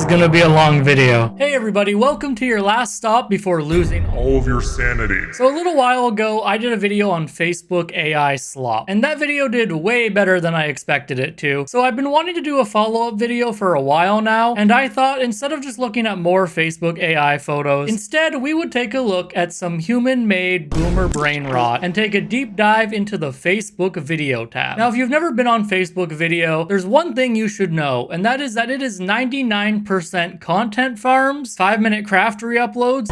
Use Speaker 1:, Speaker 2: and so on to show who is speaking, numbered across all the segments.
Speaker 1: is gonna be a long video. Hey everybody, welcome to your last stop before losing
Speaker 2: all of your sanity.
Speaker 1: So a little while ago, I did a video on Facebook AI slop, and that video did way better than I expected it to. So I've been wanting to do a follow-up video for a while now, and I thought instead of just looking at more Facebook AI photos, instead we would take a look at some human-made boomer brain rot and take a deep dive into the Facebook video tab. Now, if you've never been on Facebook video, there's one thing you should know, and that is that it is 99% content farms, 5-minute craft re-uploads,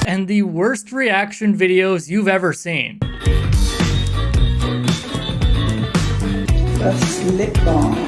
Speaker 1: and the worst reaction videos you've ever seen.
Speaker 3: A slip bomb.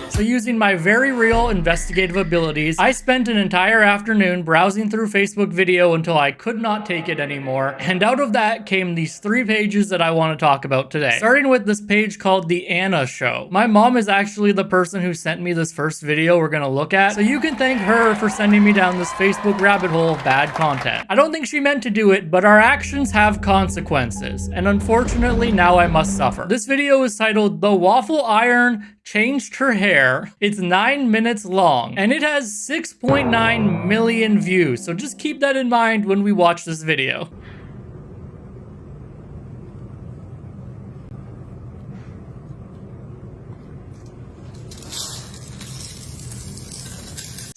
Speaker 1: So using my very real investigative abilities, I spent an entire afternoon browsing through Facebook video until I could not take it anymore, and out of that came these 3 pages that I want to talk about today. Starting with this page called The Anna Show. My mom is actually the person who sent me this first video we're gonna look at, so you can thank her for sending me down this Facebook rabbit hole of bad content. I don't think she meant to do it, but our actions have consequences, and unfortunately now I must suffer. This video is titled The Waffle Iron Changed Her Hair. It's 9 minutes long, and it has 6.9 million views, so just keep that in mind when we watch this video.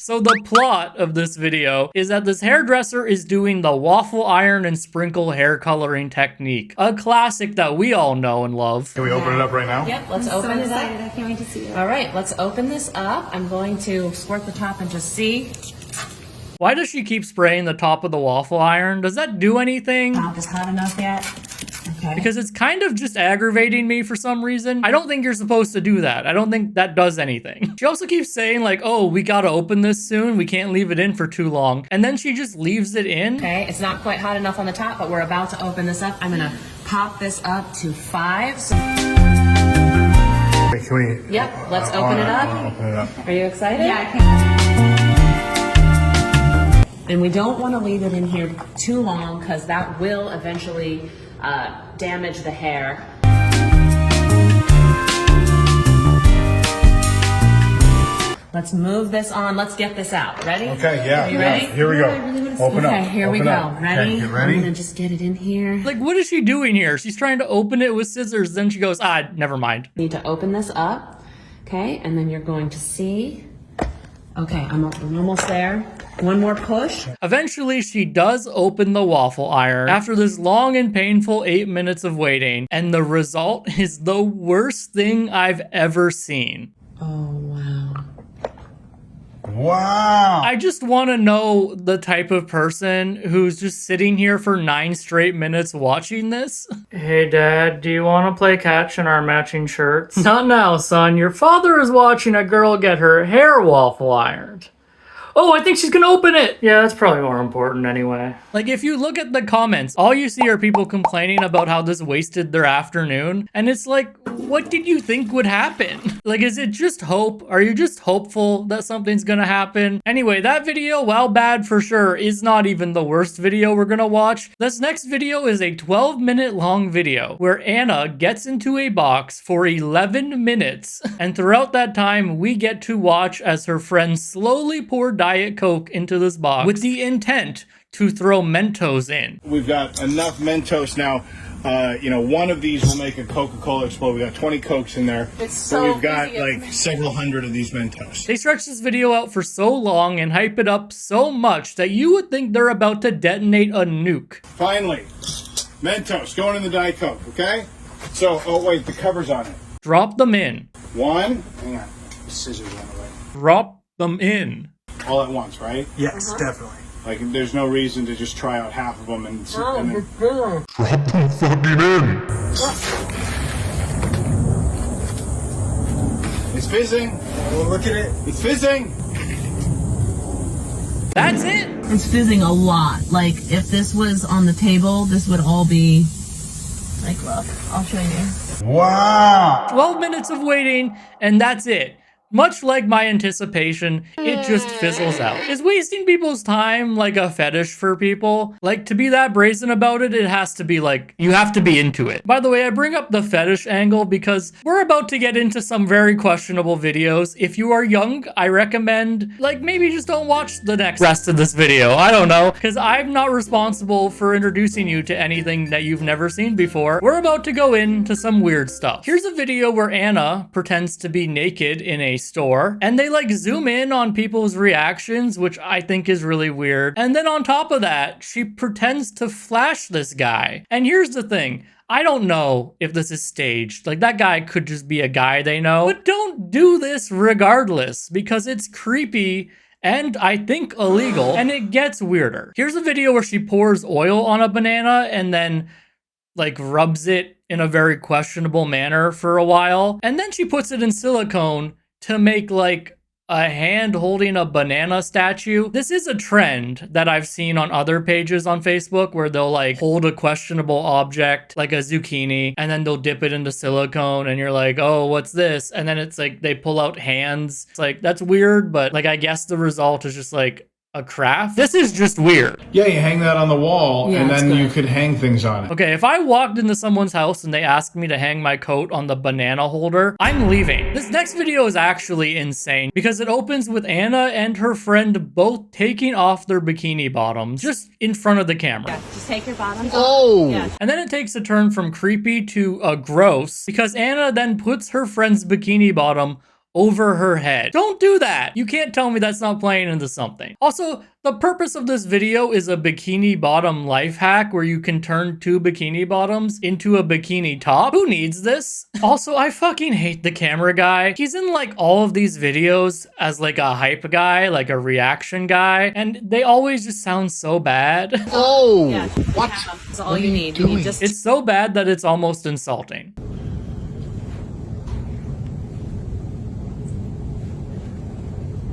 Speaker 1: So the plot of this video is that this hairdresser is doing the waffle iron and sprinkle hair coloring technique, a classic that we all know and love.
Speaker 2: Can we open it up right now?
Speaker 4: Yep, let's open it up.
Speaker 5: I can't wait to see it.
Speaker 4: All right, let's open this up. I'm going to squirt the top and just see.
Speaker 1: Why does she keep spraying the top of the waffle iron? Does that do anything?
Speaker 4: Top is hot enough yet? Okay.
Speaker 1: Because it's kind of just aggravating me for some reason. I don't think you're supposed to do that. I don't think that does anything. She also keeps saying like, oh, we gotta open this soon. We can't leave it in for too long. And then she just leaves it in.
Speaker 4: Okay, it's not quite hot enough on the top, but we're about to open this up. I'm gonna pop this up to 5. So
Speaker 2: Wait, can we?
Speaker 4: yep, let's open it up.
Speaker 2: I'll open it up.
Speaker 4: Are you excited?
Speaker 5: Yeah, I can't.
Speaker 4: And we don't want to leave it in here too long because that will eventually damage the hair. Let's move this on. Let's get this out. Ready?
Speaker 2: Okay, yeah.
Speaker 4: Are you ready?
Speaker 2: Here we go. Open up.
Speaker 4: Okay, here we
Speaker 2: Open
Speaker 4: go.
Speaker 2: up.
Speaker 4: Ready?
Speaker 2: Okay, get ready?
Speaker 4: I'm gonna just get it in here.
Speaker 1: Like, what is she doing here? She's trying to open it with scissors. Then she goes, never mind.
Speaker 4: Need to open this up. Okay, and then you're going to see. Okay, I'm almost there. One more push.
Speaker 1: Eventually, she does open the waffle iron after this long and painful 8 minutes of waiting, and the result is the worst thing I've ever seen.
Speaker 4: Oh, wow.
Speaker 2: Wow.
Speaker 1: I just want to know the type of person who's just sitting here for 9 straight minutes watching this. Hey Dad, do you want to play catch in our matching shirts? Not now, son. Your father is watching a girl get her hair waffle ironed. Oh, I think she's gonna open it! Yeah, that's probably more important anyway. Like, if you look at the comments, all you see are people complaining about how this wasted their afternoon, and it's like, what did you think would happen? Like, is it just hope? Are you just hopeful that something's gonna happen? Anyway, that video, while bad for sure, is not even the worst video we're gonna watch. This next video is a 12-minute long video where Anna gets into a box for 11 minutes, and throughout that time, we get to watch as her friends slowly pour Diet Coke into this box with the intent to throw Mentos in.
Speaker 6: We've got enough Mentos now. One of these will make a Coca-Cola explode. We got 20 Cokes in there.
Speaker 4: so
Speaker 6: But we've got
Speaker 4: easy,
Speaker 6: like several hundred of these Mentos.
Speaker 1: They stretch this video out for so long and hype it up so much that you would think they're about to detonate a nuke.
Speaker 6: Finally, Mentos going in the Diet Coke, okay? So, oh wait, the cover's on it.
Speaker 1: Drop them in.
Speaker 6: 1, hang on, the scissors on the way.
Speaker 1: Drop them in.
Speaker 6: All at once, right?
Speaker 2: Yes, definitely.
Speaker 6: Like, there's no reason to just try out half of them and then...
Speaker 2: Drop them fucking in.
Speaker 6: It's fizzing.
Speaker 2: Oh, look at it.
Speaker 6: It's fizzing.
Speaker 1: That's it.
Speaker 4: It's fizzing a lot. Like, if this was on the table, this would all be like, look, I'll show you.
Speaker 2: Wow.
Speaker 1: 12 minutes of waiting, and that's it. Much like my anticipation, it just fizzles out. Is wasting people's time like a fetish for people? Like, to be that brazen about it, it has to be like, you have to be into it. By the way, I bring up the fetish angle because we're about to get into some very questionable videos. If you are young, I recommend, like, maybe just don't watch the rest of this video. I don't know, because I'm not responsible for introducing you to anything that you've never seen before. We're about to go into some weird stuff. Here's a video where Anna pretends to be naked in a store, and they like zoom in on people's reactions, which I think is really weird. And then on top of that, she pretends to flash this guy. And here's the thing. I don't know if this is staged. Like, that guy could just be a guy they know. But don't do this regardless, because it's creepy and I think illegal, and it gets weirder. Here's a video where she pours oil on a banana and then like rubs it in a very questionable manner for a while. And then she puts it in silicone to make like a hand holding a banana statue. This is a trend that I've seen on other pages on Facebook where they'll like hold a questionable object like a zucchini and then they'll dip it into silicone and you're like, oh, what's this? And then it's like they pull out hands. It's like, that's weird, but like I guess the result is just like a craft. This is just weird.
Speaker 6: Yeah, you hang that on the wall,
Speaker 4: Yeah,
Speaker 6: and
Speaker 4: that's
Speaker 6: then you
Speaker 4: good.
Speaker 6: could hang things on it.
Speaker 1: Okay, if I walked into someone's house and they asked me to hang my coat on the banana holder, I'm leaving. This next video is actually insane because it opens with Anna and her friend both taking off their bikini bottoms just in front of the camera.
Speaker 4: Yeah, just take your bottoms off. Yeah.
Speaker 1: And then it takes a turn from creepy to gross because Anna then puts her friend's bikini bottom over her head. Don't do that. You can't tell me that's not playing into something. Also, the purpose of this video is a bikini bottom life hack where you can turn two bikini bottoms into a bikini top. Who needs this? Also, I fucking hate the camera guy. He's in like all of these videos as like a hype guy, like a reaction guy, and they always just sound so bad.
Speaker 4: Yeah, what? That's all you need. You need just
Speaker 1: It's so bad that it's almost insulting.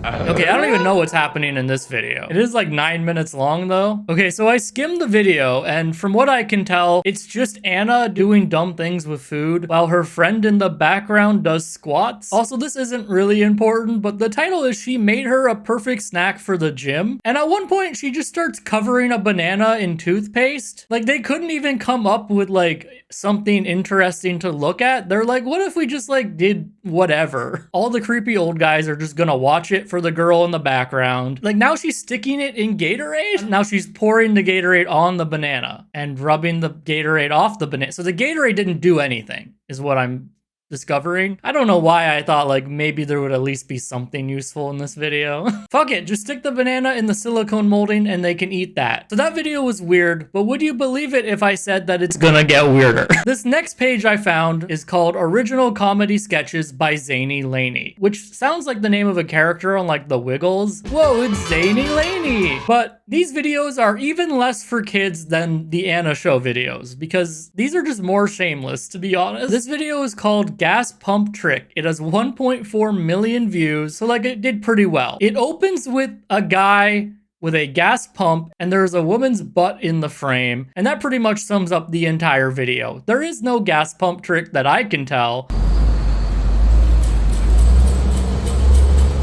Speaker 1: Okay, I don't even know what's happening in this video. It is like 9 minutes long though. Okay, so I skimmed the video and from what I can tell, it's just Anna doing dumb things with food while her friend in the background does squats. Also, this isn't really important, but the title is She Made Her a Perfect Snack for the Gym. And at one point, she just starts covering a banana in toothpaste. Like, they couldn't even come up with like something interesting to look at. They're like, what if we just like did whatever? All the creepy old guys are just gonna watch it for the girl in the background. Like, now she's sticking it in Gatorade. Now she's pouring the Gatorade on the banana and rubbing the Gatorade off the banana. So the Gatorade didn't do anything, is what I'm discovering. I don't know why I thought like maybe there would at least be something useful in this video. Fuck it, just stick the banana in the silicone molding and they can eat that. So that video was weird, but would you believe it if I said that it's gonna get weirder? This next page I found is called Original Comedy Sketches by Zany Laney, which sounds like the name of a character on like The Wiggles. Whoa, it's Zany Laney! But these videos are even less for kids than the Anna Show videos because these are just more shameless, to be honest. This video is called Gas Pump Trick. It has 1.4 million views, so like it did pretty well. It opens with a guy with a gas pump and there's a woman's butt in the frame, and that pretty much sums up the entire video. There is no gas pump trick that I can tell.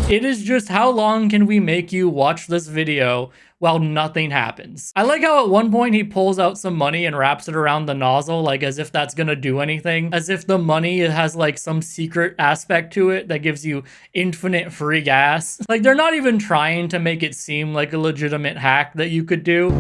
Speaker 1: It is just how long can we make you watch this video while nothing happens. I like how at one point he pulls out some money and wraps it around the nozzle, like as if that's gonna do anything. As if the money has like some secret aspect to it that gives you infinite free gas. Like, they're not even trying to make it seem like a legitimate hack that you could do.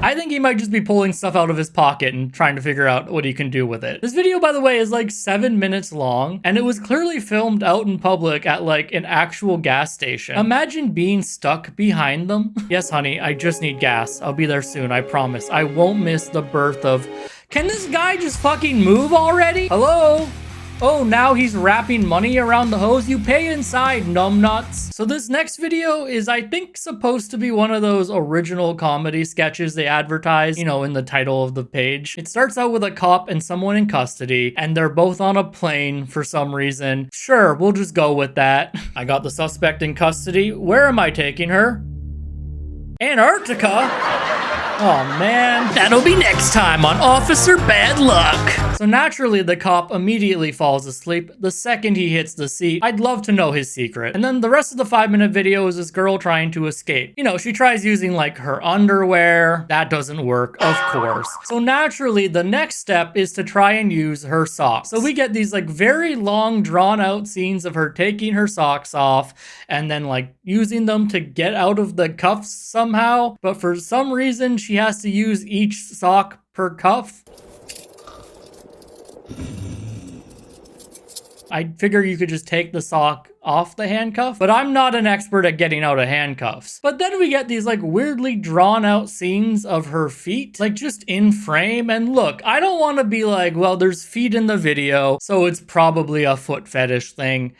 Speaker 1: I think he might just be pulling stuff out of his pocket and trying to figure out what he can do with it. This video, by the way, is like 7 minutes long, and it was clearly filmed out in public at like an actual gas station. Imagine being stuck behind them. Yes, honey, I just need gas. I'll be there soon, I promise. I won't miss the birth of... Can this guy just fucking move already? Hello? Oh, now he's wrapping money around the hose. You pay inside, numbnuts. So this next video is, I think, supposed to be one of those original comedy sketches they advertise, you know, in the title of the page. It starts out with a cop and someone in custody, and they're both on a plane for some reason. Sure, we'll just go with that. I got the suspect in custody. Where am I taking her? Antarctica? Oh man. That'll be next time on Officer Bad Luck. So naturally, the cop immediately falls asleep the second he hits the seat. I'd love to know his secret. And then the rest of the 5-minute video is this girl trying to escape. You know, she tries using like her underwear. That doesn't work, of course. So naturally, the next step is to try and use her socks. So we get these like very long drawn out scenes of her taking her socks off and then like using them to get out of the cuffs somehow. But for some reason, she has to use each sock per cuff. I figure you could just take the sock off the handcuff, but I'm not an expert at getting out of handcuffs. But then we get these like weirdly drawn out scenes of her feet, like just in frame. And look, I don't want to be like, well, there's feet in the video, so it's probably a foot fetish thing.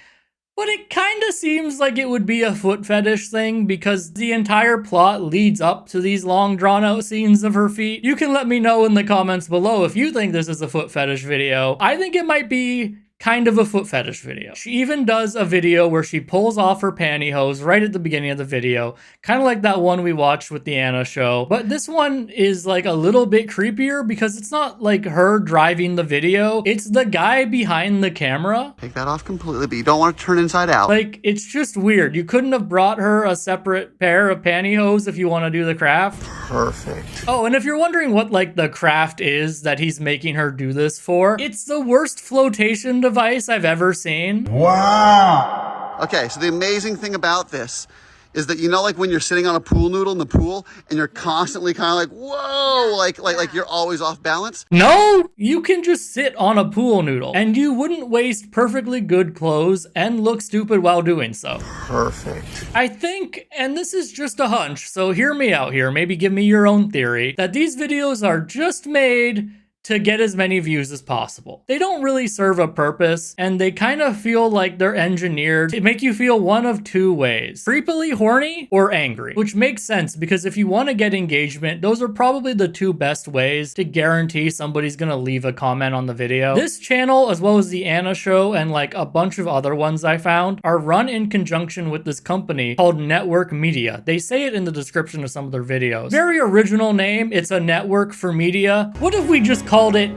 Speaker 1: But it kind of seems like it would be a foot fetish thing because the entire plot leads up to these long drawn out scenes of her feet. You can let me know in the comments below if you think this is a foot fetish video. I think it might be kind of a foot fetish video. She even does a video where she pulls off her pantyhose right at the beginning of the video, kind of like that one we watched with the Anna show. But this one is like a little bit creepier because it's not like her driving the video, it's the guy behind the camera.
Speaker 5: Take that off completely, but you don't want to turn inside out.
Speaker 1: Like, it's just weird. You couldn't have brought her a separate pair of pantyhose if you want to do the craft.
Speaker 5: Perfect.
Speaker 1: Oh, and if you're wondering what like the craft is that he's making her do this for, it's the worst flotation device I've ever seen.
Speaker 2: Wow.
Speaker 5: Okay, so the amazing thing about this is that, you know, like when you're sitting on a pool noodle in the pool and you're constantly kind of like, whoa, like you're always off balance?
Speaker 1: No, you can just sit on a pool noodle and you wouldn't waste perfectly good clothes and look stupid while doing so.
Speaker 5: Perfect.
Speaker 1: I think, and this is just a hunch, so hear me out here, maybe give me your own theory, that these videos are just made to get as many views as possible. They don't really serve a purpose, and they kind of feel like they're engineered to make you feel one of two ways: creepily horny or angry, which makes sense because if you want to get engagement, those are probably the two best ways to guarantee somebody's gonna leave a comment on the video. This channel, as well as the Anna show and like a bunch of other ones I found, are run in conjunction with this company called Network Media. They say it in the description of some of their videos. Very original name, it's a network for media. What if we just called it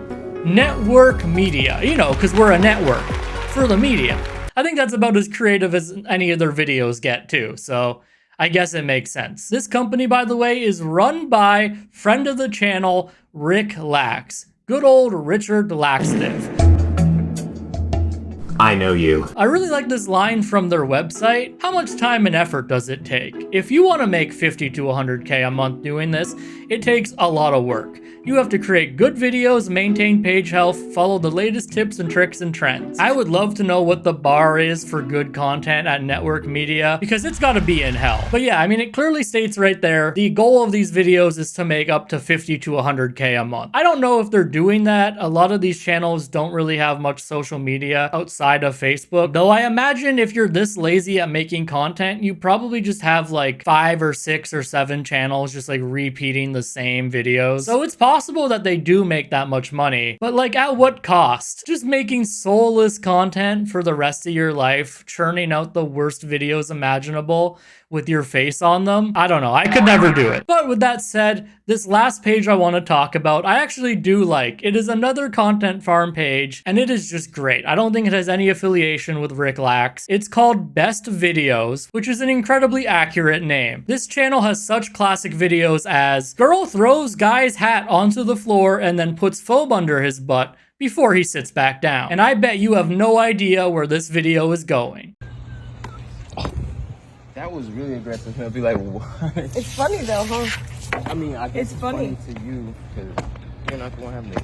Speaker 1: Network Media? You know, because we're a network for the media. I think that's about as creative as any of their videos get too, so I guess it makes sense. This company, by the way, is run by friend of the channel, Rick Lax. Good old Richard Laxative.
Speaker 7: I know you.
Speaker 1: I really like this line from their website. How much time and effort does it take? If you want to make 50 to 100K a month doing this, it takes a lot of work. You have to create good videos, maintain page health, follow the latest tips and tricks and trends. I would love to know what the bar is for good content at Network Media, because it's gotta be in hell. But yeah, I mean, it clearly states right there, the goal of these videos is to make up to 50 to 100K a month. I don't know if they're doing that. A lot of these channels don't really have much social media outside of Facebook, though I imagine if you're this lazy at making content, you probably just have like 5 or 6 or 7 channels just like repeating the same videos. So it's possible that they do make that much money, but like at what cost? Just making soulless content for the rest of your life, churning out the worst videos imaginable with your face on them? I don't know, I could never do it. But with that said, this last page I want to talk about, I actually do like. It is another content farm page, and it is just great. I don't think it has any affiliation with Rick Lax. It's called Best Videos, which is an incredibly accurate name. This channel has such classic videos as girl throws guy's hat onto the floor and then puts foam under his butt before he sits back down. And I bet you have no idea where this video is going.
Speaker 8: That was really aggressive. He'll be like, what?
Speaker 3: It's funny though, huh?
Speaker 8: I mean, I guess
Speaker 3: It's funny.
Speaker 8: to you because you're not the one having to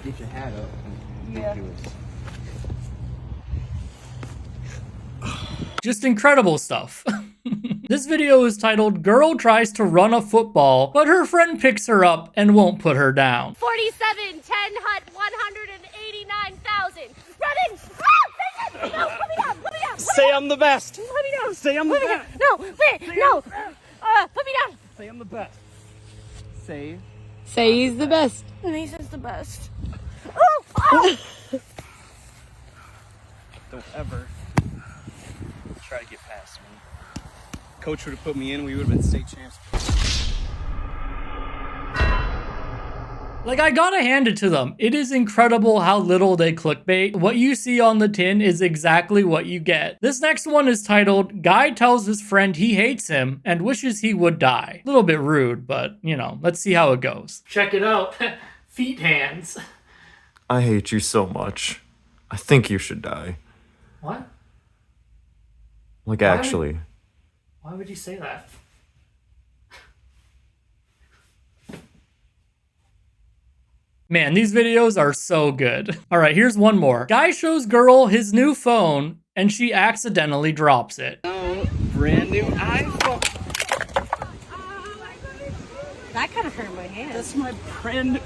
Speaker 8: get your hat up and
Speaker 3: Yeah.
Speaker 8: do it.
Speaker 1: Just incredible stuff. This video is titled Girl Tries to Run a Football, but her friend picks her up and won't put her down.
Speaker 9: 47, 10 hut, 189,000. Running! Ah, no, put me down, put me down.
Speaker 8: Say I'm the best.
Speaker 9: Put me down.
Speaker 8: Say I'm the
Speaker 9: Put me
Speaker 8: best.
Speaker 9: down. No, wait, no. Put me down.
Speaker 8: Say I'm the best. Say.
Speaker 10: Say he's the best.
Speaker 9: Nathan's the best. Oh! Oh!
Speaker 8: Don't ever try to get past me. Coach would have put me in, we would have been state champs.
Speaker 1: Like, I gotta hand it to them. It is incredible how little they clickbait. What you see on the tin is exactly what you get. This next one is titled, Guy Tells His Friend He Hates Him and Wishes He Would Die. A little bit rude, but, you know, let's see how it goes. Check it out. Feet hands.
Speaker 7: I hate you so much. I think you should die.
Speaker 1: What?
Speaker 7: Like, actually.
Speaker 1: Why would you say that? Man, these videos are so good. All right, here's one more. Guy shows girl his new phone and she accidentally drops it.
Speaker 8: Brand new iPhone.
Speaker 9: That kind of hurt my hand.
Speaker 8: That's my brand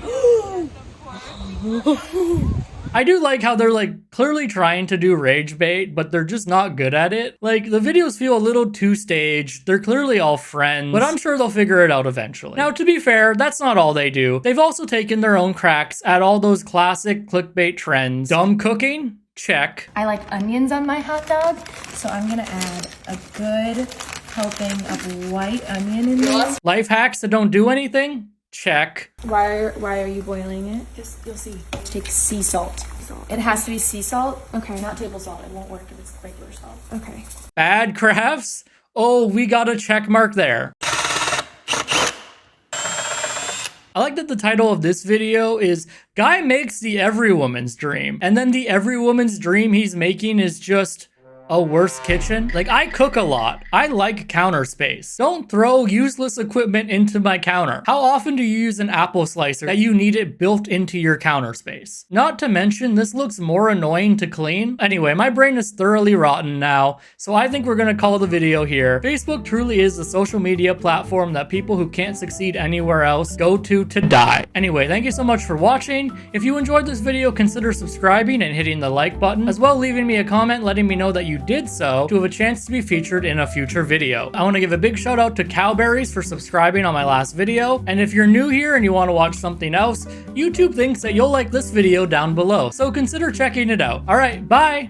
Speaker 1: I do like how they're like clearly trying to do rage bait, but they're just not good at it. Like the videos feel a little too staged. They're clearly all friends, but I'm sure they'll figure it out eventually. Now, to be fair, that's not all they do. They've also taken their own cracks at all those classic clickbait trends. Dumb cooking? Check.
Speaker 11: I like onions on my hot dog, so I'm gonna add a good helping of white onion in there.
Speaker 1: Life hacks that don't do anything? Check.
Speaker 11: Why are you boiling it? Just, you'll see. Take sea salt. It has to be sea salt. Okay. Not table salt. It won't work if it's regular salt. Okay.
Speaker 1: Bad crafts? Oh, we got a check mark there. I like that the title of this video is Guy Makes the Every Woman's Dream. And then the every woman's dream he's making is just a worse kitchen. Like, I cook a lot. I like counter space. Don't throw useless equipment into my counter. How often do you use an apple slicer that you need it built into your counter space? Not to mention, this looks more annoying to clean. Anyway, my brain is thoroughly rotten now, so I think we're gonna call the video here. Facebook truly is the social media platform that people who can't succeed anywhere else go to die. Anyway, thank you so much for watching. If you enjoyed this video, consider subscribing and hitting the like button, as well leaving me a comment letting me know that you did so to have a chance to be featured in a future video. I want to give a big shout out to Cowberries for subscribing on my last video, and if you're new here and you want to watch something else, YouTube thinks that you'll like this video down below, so consider checking it out. Alright, bye!